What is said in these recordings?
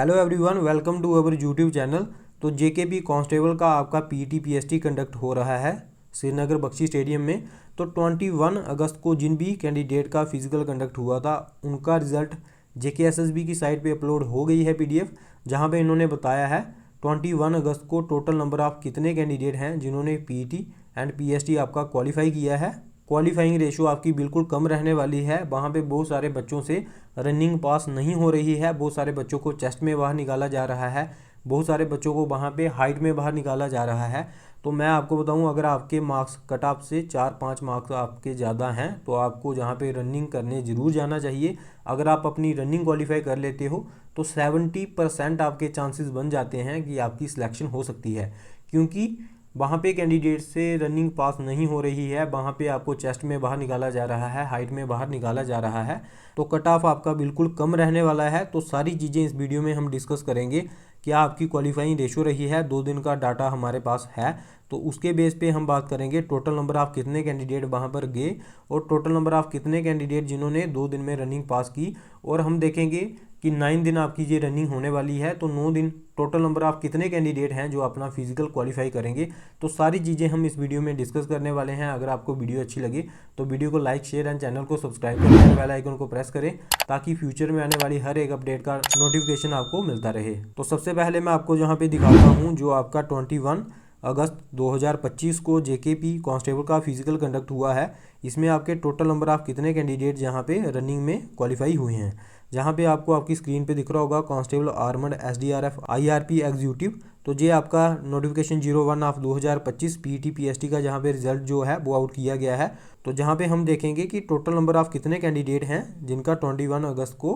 Hello everyone, welcome to our YouTube channel. तो JKP constable का आपका पीटी पीएसटी कंडक्ट हो रहा है श्रीनगर बख्शी स्टेडियम में। तो 21 अगस्त को जिन भी कैंडिडेट का फिजिकल कंडक्ट हुआ था उनका रिजल्ट जेकेएसएसबी की साइट पे अपलोड हो गई है पीडीएफ, जहां पे इन्होंने बताया है 21 अगस्त को टोटल नंबर ऑफ कितने कैंडिडेट हैं जिन्होंने पीटी एंड पीएसटी आपका क्वालिफाई किया है। क्वालिफाइंग रेशो आपकी बिल्कुल कम रहने वाली है। वहाँ पे बहुत सारे बच्चों से रनिंग पास नहीं हो रही है, बहुत सारे बच्चों को चेस्ट में बाहर निकाला जा रहा है, बहुत सारे बच्चों को वहाँ पे हाइट में बाहर निकाला जा रहा है। तो मैं आपको बताऊं, अगर आपके मार्क्स कट ऑफ से 4-5 मार्क्स आपके ज़्यादा हैं तो आपको जहाँ पे रनिंग करने ज़रूर जाना चाहिए। अगर आप अपनी रनिंग क्वालिफाई कर लेते हो तो 70% आपके चांसेस बन जाते हैं कि आपकी सिलेक्शन हो सकती है, क्योंकि वहाँ पे कैंडिडेट से रनिंग पास नहीं हो रही है। वहाँ पे आपको चेस्ट में बाहर निकाला जा रहा है, हाइट में बाहर निकाला जा रहा है, तो कट ऑफ आपका बिल्कुल कम रहने वाला है। तो सारी चीज़ें इस वीडियो में हम डिस्कस करेंगे। क्या आपकी क्वालिफाइंग रेशो रही है, 2 दिन का डाटा हमारे पास है, तो उसके बेस पे हम बात करेंगे टोटल नंबर ऑफ कितने कैंडिडेट वहाँ पर गए और टोटल नंबर ऑफ कितने कैंडिडेट जिन्होंने 2 दिन में रनिंग पास की। और हम देखेंगे कि 9 दिन आपकी ये रनिंग होने वाली है, तो 9 दिन टोटल नंबर ऑफ कितने कैंडिडेट हैं जो अपना फिजिकल क्वालिफाई करेंगे। तो सारी चीज़ें हम इस वीडियो में डिस्कस करने वाले हैं। अगर आपको वीडियो अच्छी लगे तो वीडियो को लाइक शेयर एंड चैनल को सब्सक्राइब करें, बेल आइकन को प्रेस करें ताकि फ्यूचर में आने वाली हर एक अपडेट का नोटिफिकेशन आपको मिलता रहे। तो सबसे पहले मैं आपको यहाँ पे दिखाता हूँ जो आपका 21 अगस्त 2025 को जेकेपी कांस्टेबल का फिजिकल कंडक्ट हुआ है। इसमें आपके टोटल नंबर ऑफ कितने कैंडिडेट यहाँ पे रनिंग में क्वालिफाई हुए हैं। जहाँ पे आपको आपकी स्क्रीन पे दिख रहा होगा constable armed SDRF IRP executive, तो ये आपका नोटिफिकेशन 01 ऑफ 2025 पीटी पीएसटी का जहाँ पे रिजल्ट जो है वो आउट किया गया है। तो जहाँ पे हम देखेंगे कि टोटल नंबर ऑफ कितने कैंडिडेट हैं जिनका 21 अगस्त को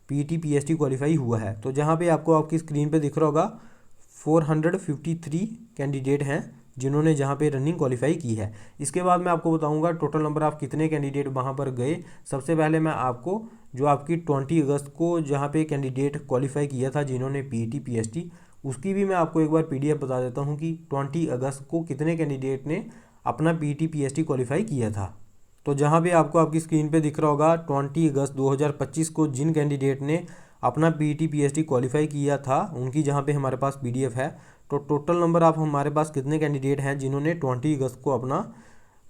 पीटी पीएसटी क्वालिफाई हुआ है। तो जहाँ पे आपको आपकी स्क्रीन पे दिख रहा होगा 453 कैंडिडेट हैं जिन्होंने जहाँ पे रनिंग क्वालिफाई की है। इसके बाद मैं आपको बताऊंगा टोटल नंबर ऑफ कितने कैंडिडेट वहाँ पर गए। सबसे पहले मैं आपको जो आपकी 20 अगस्त को जहाँ पे कैंडिडेट क्वालिफाई किया था जिन्होंने पीटी पीएसटी, उसकी भी मैं आपको एक बार पीडीएफ बता देता हूँ कि 20 अगस्त को कितने कैंडिडेट ने अपना पीटी पीएसटी क्वालिफाई किया था। तो जहाँ भी आपको आपकी स्क्रीन पे दिख रहा होगा 20 अगस्त 2025 को जिन कैंडिडेट ने अपना पीटी पीएसटी क्वालिफाई किया था उनकी जहाँ पे हमारे पास पीडीएफ है। तो टोटल नंबर ऑफ हमारे पास कितने कैंडिडेट हैं जिन्होंने 20 अगस्त को अपना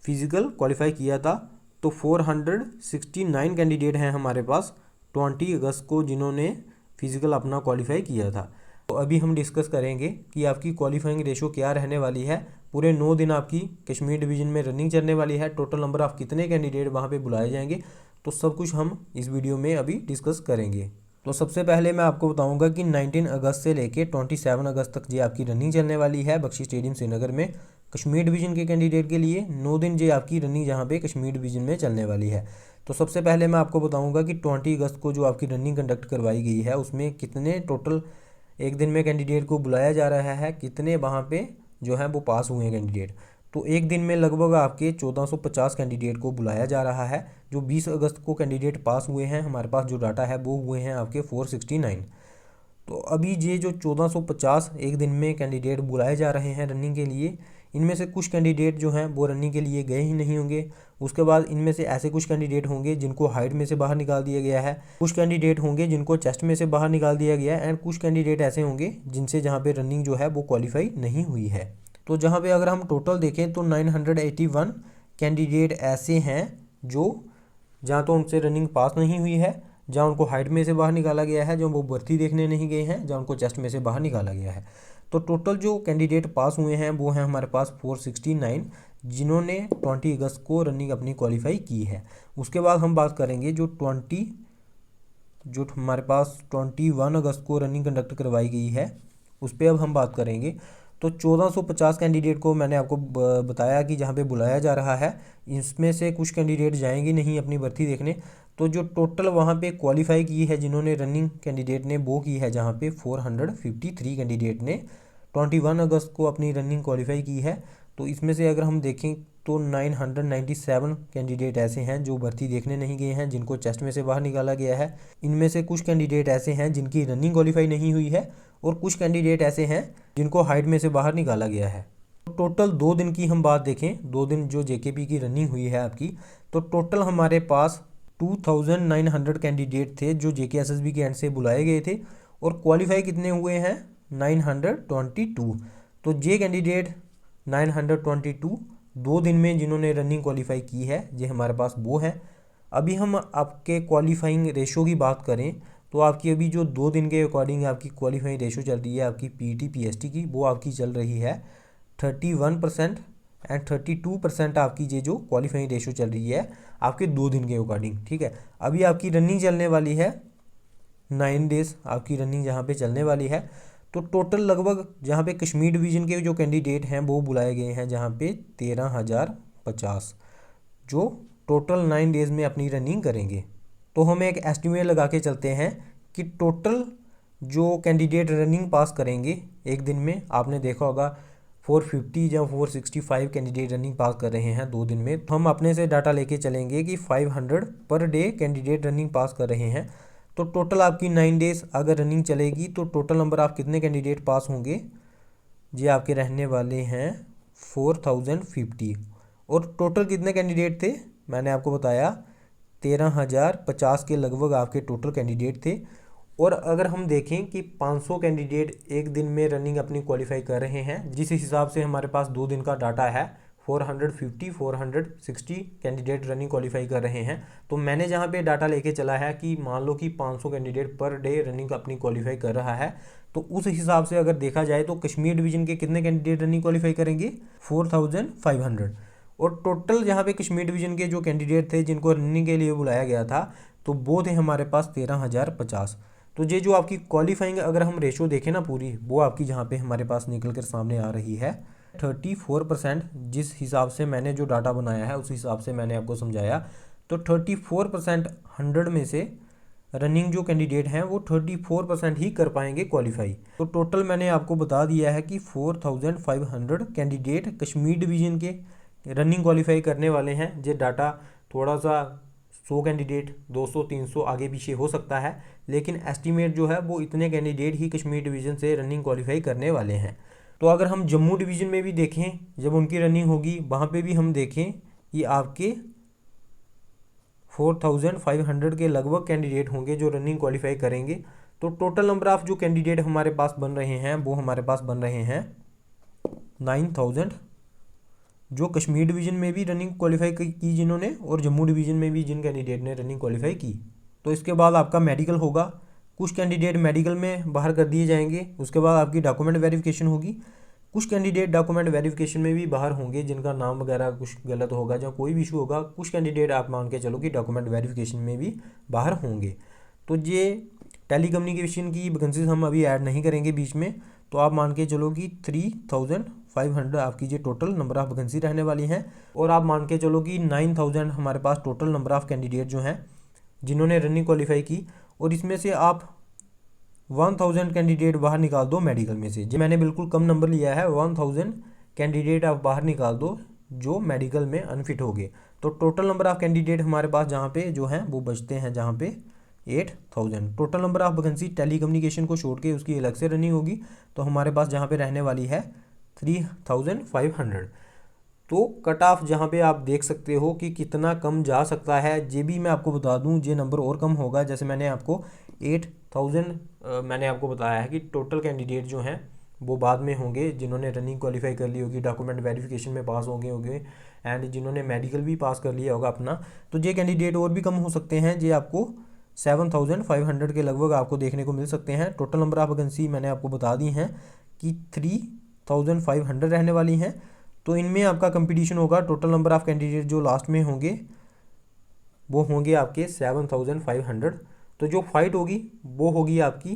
फिजिकल क्वालिफाई किया था, तो 469 कैंडिडेट हैं हमारे पास 20 अगस्त को जिन्होंने फिजिकल अपना क्वालिफाई किया था। तो अभी हम डिस्कस करेंगे कि आपकी क्वालिफाइंग रेशो क्या रहने वाली है। पूरे 9 दिन आपकी कश्मीर डिवीज़न में रनिंग चलने वाली है। टोटल नंबर ऑफ कितने कैंडिडेट वहाँ पे बुलाए जाएंगे, तो सब कुछ हम इस वीडियो में अभी डिस्कस करेंगे। तो सबसे पहले मैं आपको बताऊंगा कि 19 अगस्त से लेके 27 अगस्त तक ये आपकी रनिंग चलने वाली है बख्शी स्टेडियम श्रीनगर में। कश्मीर डिवीज़न के कैंडिडेट के लिए 9 दिन ये आपकी रनिंग जहाँ पे कश्मीर डिवीज़न में चलने वाली है। तो सबसे पहले मैं आपको बताऊंगा कि 20 अगस्त को जो आपकी रनिंग कंडक्ट करवाई गई है उसमें कितने टोटल एक दिन में कैंडिडेट को बुलाया जा रहा है, कितने वहाँ पे जो है वो पास हुए हैं कैंडिडेट। तो एक दिन में लगभग आपके 1450 कैंडिडेट को बुलाया जा रहा है। जो 20 अगस्त को कैंडिडेट पास हुए हैं हमारे पास जो डाटा है वो हुए हैं आपके 469। तो अभी ये जो 1450 एक दिन में कैंडिडेट बुलाए जा रहे हैं रनिंग के लिए, इनमें से कुछ कैंडिडेट जो हैं वो रनिंग के लिए गए ही नहीं होंगे। उसके बाद इनमें से ऐसे कुछ कैंडिडेट होंगे जिनको हाइट में से बाहर निकाल दिया गया है, कुछ कैंडिडेट होंगे जिनको चेस्ट में से बाहर निकाल दिया गया है, एंड कुछ कैंडिडेट ऐसे होंगे जिनसे जहाँ पे रनिंग जो है वो क्वालिफाई नहीं हुई है। तो जहाँ पे अगर हम टोटल देखें तो 981 कैंडिडेट ऐसे हैं जो जहाँ तो उनसे रनिंग पास नहीं हुई है, जहाँ उनको हाइट में से बाहर निकाला गया है, जो वो भर्ती देखने नहीं गए हैं, जहाँ उनको चेस्ट में से बाहर निकाला गया है। तो टोटल जो कैंडिडेट पास हुए हैं वो हैं हमारे पास 469 जिन्होंने 20 अगस्त को रनिंग अपनी क्वालिफाई की है। उसके बाद हम बात करेंगे जो हमारे पास 21 अगस्त को रनिंग कंडक्ट करवाई गई है उस पर अब हम बात करेंगे। तो 1450 कैंडिडेट को मैंने आपको बताया कि जहाँ पे बुलाया जा रहा है, इसमें से कुछ कैंडिडेट जाएंगे नहीं अपनी भर्ती देखने। तो जो टोटल वहाँ पे क्वालिफाई की है जिन्होंने रनिंग कैंडिडेट ने वो की है जहाँ पे 453 कैंडिडेट ने 21 अगस्त को अपनी रनिंग क्वालिफाई की है। तो इसमें से अगर हम देखें तो 997 कैंडिडेट ऐसे हैं जो भर्ती देखने नहीं गए हैं, जिनको चेस्ट में से बाहर निकाला गया है। इनमें से कुछ कैंडिडेट ऐसे हैं जिनकी रनिंग क्वालिफाई नहीं हुई है और कुछ कैंडिडेट ऐसे हैं जिनको हाइट में से बाहर निकाला गया है। तो टोटल 2 दिन की हम बात देखें, 2 दिन जो जेकेपी की रनिंग हुई है आपकी, तो टोटल हमारे पास 2900 कैंडिडेट थे जो जेकेएसएसबी के एंड से बुलाए गए थे और क्वालिफाई कितने हुए हैं 922। तो ये कैंडिडेट 922 2 दिन में जिन्होंने रनिंग क्वालिफाई की है ये हमारे पास वो है। अभी हम आपके क्वालिफाइंग रेशो की बात करें तो आपकी अभी जो 2 दिन के अकॉर्डिंग आपकी क्वालिफाइंग रेशो चल रही है आपकी पीटी पीएसटी की, वो आपकी चल रही है 31% एंड 32% आपकी ये जो क्वालिफाइंग रेशो चल रही है आपके 2 दिन के अकॉर्डिंग। ठीक है, अभी आपकी रनिंग चलने वाली है 9 डेज आपकी रनिंग जहाँ पे चलने वाली है। तो टोटल लगभग जहाँ पे कश्मीर डिवीज़न के जो कैंडिडेट हैं वो बुलाए गए हैं जहाँ पे 13,050 जो टोटल 9 डेज़ में अपनी रनिंग करेंगे। तो हम एक एस्टिमेट लगा के चलते हैं कि टोटल जो कैंडिडेट रनिंग पास करेंगे एक दिन में, आपने देखा होगा 450 या 465 कैंडिडेट रनिंग पास कर रहे हैं 2 दिन में। तो हम अपने से डाटा लेके चलेंगे कि 500 पर डे कैंडिडेट रनिंग पास कर रहे हैं। तो टोटल आपकी 9 डेज़ अगर रनिंग चलेगी तो टोटल नंबर आप कितने कैंडिडेट पास होंगे, ये आपके रहने वाले हैं 4050। और टोटल कितने कैंडिडेट थे मैंने आपको बताया 13,050 के लगभग आपके टोटल कैंडिडेट थे। और अगर हम देखें कि 500 कैंडिडेट एक दिन में रनिंग अपनी क्वालिफाई कर रहे हैं, जिस हिसाब से हमारे पास 2 दिन का डाटा है 450-460 कैंडिडेट रनिंग क्वालिफाई कर रहे हैं। तो मैंने जहाँ पे डाटा लेके चला है कि मान लो कि 500 कैंडिडेट पर डे रनिंग अपनी क्वालिफाई कर रहा है, तो उस हिसाब से अगर देखा जाए तो कश्मीर डिवीज़न के कितने कैंडिडेट रनिंग क्वालिफाई करेंगे 4,500। और टोटल यहाँ पे कश्मीर डिवीज़न के जो कैंडिडेट थे जिनको रनिंग के लिए बुलाया गया था तो वो थे हमारे पास 13,050। तो ये जो आपकी क्वालिफाइंग अगर हम रेशो देखें ना पूरी, वो आपकी जहाँ पे हमारे पास निकल कर सामने आ रही है 34%। जिस हिसाब से मैंने जो डाटा बनाया है उस हिसाब से मैंने आपको समझाया। तो 34% 100 में से रनिंग जो कैंडिडेट हैं वो 34% ही कर पाएंगे क्वालिफाई। तो टोटल मैंने आपको बता दिया है कि 4,500 कैंडिडेट कश्मीर डिवीज़न के रनिंग क्वालिफाई करने वाले हैं। ये डाटा थोड़ा सा 100 कैंडिडेट 200-300 आगे पीछे हो सकता है, लेकिन एस्टीमेट जो है वो इतने कैंडिडेट ही कश्मीर डिवीज़न से रनिंग क्वालिफाई करने वाले हैं। तो अगर हम जम्मू डिवीज़न में भी देखें जब उनकी रनिंग होगी वहाँ पे भी हम देखें कि आपके 4,500 के लगभग कैंडिडेट होंगे जो रनिंग क्वालिफाई करेंगे। तो टोटल नंबर ऑफ जो कैंडिडेट हमारे पास बन रहे हैं वो हमारे पास बन रहे हैं 9,000 जो कश्मीर डिवीज़न में भी रनिंग क्वालिफाई की जिन्होंने, और जम्मू डिवीज़न में भी जिन कैंडिडेट ने रनिंग क्वालिफाई की। तो इसके बाद आपका मेडिकल होगा, कुछ कैंडिडेट मेडिकल में बाहर कर दिए जाएंगे। उसके बाद आपकी डॉक्यूमेंट वेरिफिकेशन होगी, कुछ कैंडिडेट डॉक्यूमेंट वेरिफिकेशन में भी बाहर होंगे जिनका नाम वगैरह कुछ गलत होगा या कोई भी इशू होगा। कुछ कैंडिडेट आप मान के चलो कि डॉक्यूमेंट वेरिफिकेशन में भी बाहर होंगे। तो ये टेली कम्युनिकेशन की वैकेंसीज हम अभी ऐड नहीं करेंगे बीच में। तो आप मान के चलो कि 3,500 आपकी ये टोटल नंबर ऑफ वैकेंसी रहने वाली हैं। और आप मान के चलो कि 9,000 हमारे पास टोटल नंबर ऑफ कैंडिडेट जो हैं जिन्होंने रनिंग क्वालिफाई की। और इसमें से आप 1,000 कैंडिडेट बाहर निकाल दो मेडिकल में से। जो मैंने बिल्कुल कम नंबर लिया है, 1,000 कैंडिडेट आप बाहर निकाल दो जो मेडिकल में अनफिट हो गए। तो टोटल नंबर ऑफ कैंडिडेट हमारे पास जहाँ पे जो हैं वो बचते हैं जहाँ पे 8,000। Total number of vacancy telecommunication को छोड़ के उसकी अलग से रनिंग होगी तो हमारे पास जहाँ पे रहने वाली है 3,500। तो कट ऑफ जहाँ पे आप देख सकते हो कि कितना कम जा सकता है। ये भी मैं आपको बता दूं ये नंबर और कम होगा। जैसे मैंने आपको 8,000 मैंने आपको बताया है कि टोटल कैंडिडेट जो हैं वो बाद में होंगे जिन्होंने रनिंग क्वालिफाई कर ली होगी, डॉक्यूमेंट वेरिफिकेशन में पास होंगे एंड जिन्होंने मेडिकल भी पास कर लिया होगा अपना। तो ये कैंडिडेट और भी कम हो सकते हैं, ये आपको 7,500 के लगभग आपको देखने को मिल सकते हैं। टोटल नंबर ऑफ वैकेंसी मैंने आपको बता दी हैं कि 3,500 रहने वाली हैं। तो इनमें आपका कंपटीशन होगा। टोटल नंबर ऑफ कैंडिडेट जो लास्ट में होंगे वो होंगे आपके 7,500। तो जो फाइट होगी वो होगी आपकी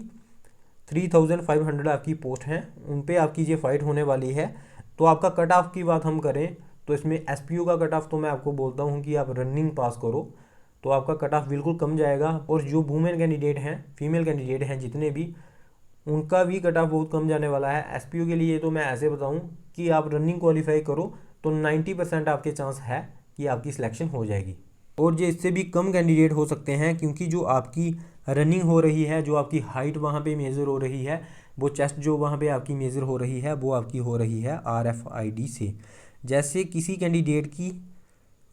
3,500 आपकी पोस्ट हैं उन पे आपकी ये फाइट होने वाली है। तो आपका कट ऑफ की बात हम करें तो इसमें एसपीओ का कट ऑफ तो मैं आपको बोलता हूँ कि आप रनिंग पास करो तो आपका कट ऑफ बिल्कुल कम जाएगा। और जो वुमेन कैंडिडेट हैं, फीमेल कैंडिडेट हैं जितने भी, उनका भी कट ऑफ बहुत कम जाने वाला है। एसपीओ के लिए तो मैं ऐसे बताऊं कि आप रनिंग क्वालिफाई करो तो 90% आपके चांस है कि आपकी सिलेक्शन हो जाएगी। और ये इससे भी कम कैंडिडेट हो सकते हैं क्योंकि जो आपकी रनिंग हो रही है, जो आपकी हाइट वहाँ पे मेज़र हो रही है, वो चेस्ट जो वहाँ पे आपकी मेज़र हो रही है वो आपकी हो रही है RFID से। जैसे किसी कैंडिडेट की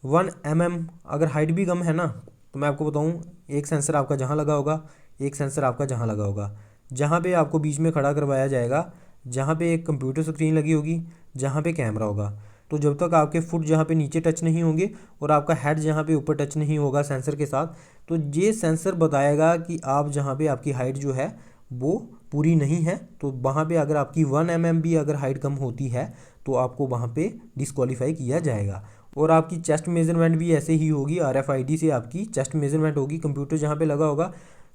1 mm अगर हाइट भी कम है ना, तो मैं आपको बताऊँ एक सेंसर आपका जहाँ लगा होगा, एक सेंसर आपका जहाँ लगा होगा। जहाँ पे आपको बीच में खड़ा करवाया जाएगा, जहाँ पे एक कंप्यूटर स्क्रीन लगी होगी, जहाँ पे कैमरा होगा। तो जब तक आपके फुट जहाँ पे नीचे टच नहीं होंगे और आपका हेड जहाँ पे ऊपर टच नहीं होगा सेंसर के साथ, तो ये सेंसर बताएगा कि आप जहाँ पे आपकी हाइट जो है वो पूरी नहीं है। तो वहाँ पे अगर आपकी 1 mm भी अगर हाइट कम होती है तो आपको वहाँ पे डिस्क्वालीफाई किया जाएगा। और आपकी चेस्ट मेजरमेंट भी ऐसे ही होगी, RFID से आपकी चेस्ट मेजरमेंट होगी। कंप्यूटर जहाँ पे लगा होगा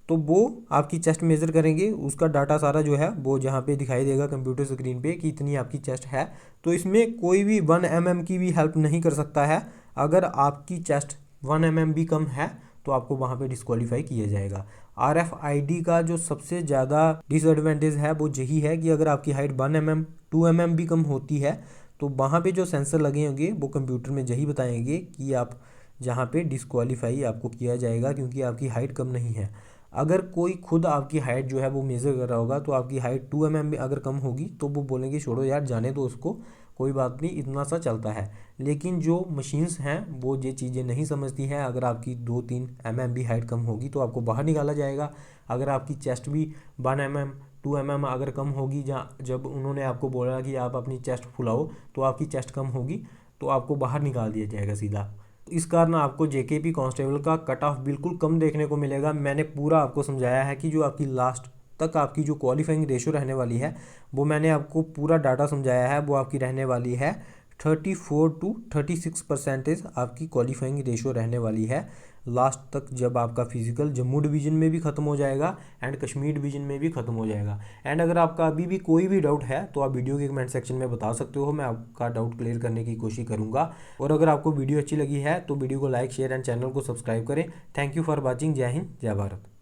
तो वो आपकी चेस्ट मेज़र करेंगे, उसका डाटा सारा जो है वो जहाँ पे दिखाई देगा कंप्यूटर स्क्रीन पे कि इतनी आपकी चेस्ट है। तो इसमें कोई भी 1 mm की भी हेल्प नहीं कर सकता है। अगर आपकी चेस्ट 1 mm भी कम है तो आपको वहाँ पे डिस्क्वालीफाई किया जाएगा। RFID का जो सबसे ज़्यादा डिसएडवांटेज है वो यही है कि अगर आपकी हाइट 1 mm 2 mm भी कम होती है तो वहाँ पे जो सेंसर लगे होंगे वो कंप्यूटर में यही बताएंगे कि आप जहाँ पे डिस्क्वालीफाई आपको किया जाएगा क्योंकि आपकी हाइट कम नहीं है। अगर कोई खुद आपकी हाइट जो है वो मेज़र कर रहा होगा तो आपकी हाइट 2 mm अगर कम होगी तो वो बोलेंगे छोड़ो यार जाने दो उसको, कोई बात नहीं, इतना सा चलता है। लेकिन जो मशीन्स हैं वो ये चीज़ें नहीं समझती हैं। अगर आपकी 2-3 mm भी हाइट कम होगी तो आपको बाहर निकाला जाएगा। अगर आपकी चेस्ट भी 1 mm 2 mm अगर कम होगी, जब उन्होंने आपको बोला कि आप अपनी चेस्ट फुलाओ तो आपकी चेस्ट कम होगी तो आपको बाहर निकाल दिया जाएगा सीधा। इस कारण आपको JKP कांस्टेबल का कट ऑफ बिल्कुल कम देखने को मिलेगा। मैंने पूरा आपको समझाया है कि जो आपकी लास्ट तक आपकी जो क्वालिफाइंग रेशो रहने वाली है वो मैंने आपको पूरा डाटा समझाया है। वो आपकी रहने वाली है 34 to 36% आपकी क्वालिफाइंग रेशो रहने वाली है लास्ट तक, जब आपका फिजिकल जम्मू डिवीज़न में भी ख़त्म हो जाएगा एंड कश्मीर डिवीज़न में भी ख़त्म हो जाएगा। एंड अगर आपका अभी भी कोई भी डाउट है तो आप वीडियो के कमेंट सेक्शन में बता सकते हो, मैं आपका डाउट क्लियर करने की कोशिश करूँगा। और अगर आपको वीडियो अच्छी लगी है तो वीडियो को लाइक शेयर एंड चैनल को सब्सक्राइब करें। Thank you for watching. जय हिंद, जय भारत।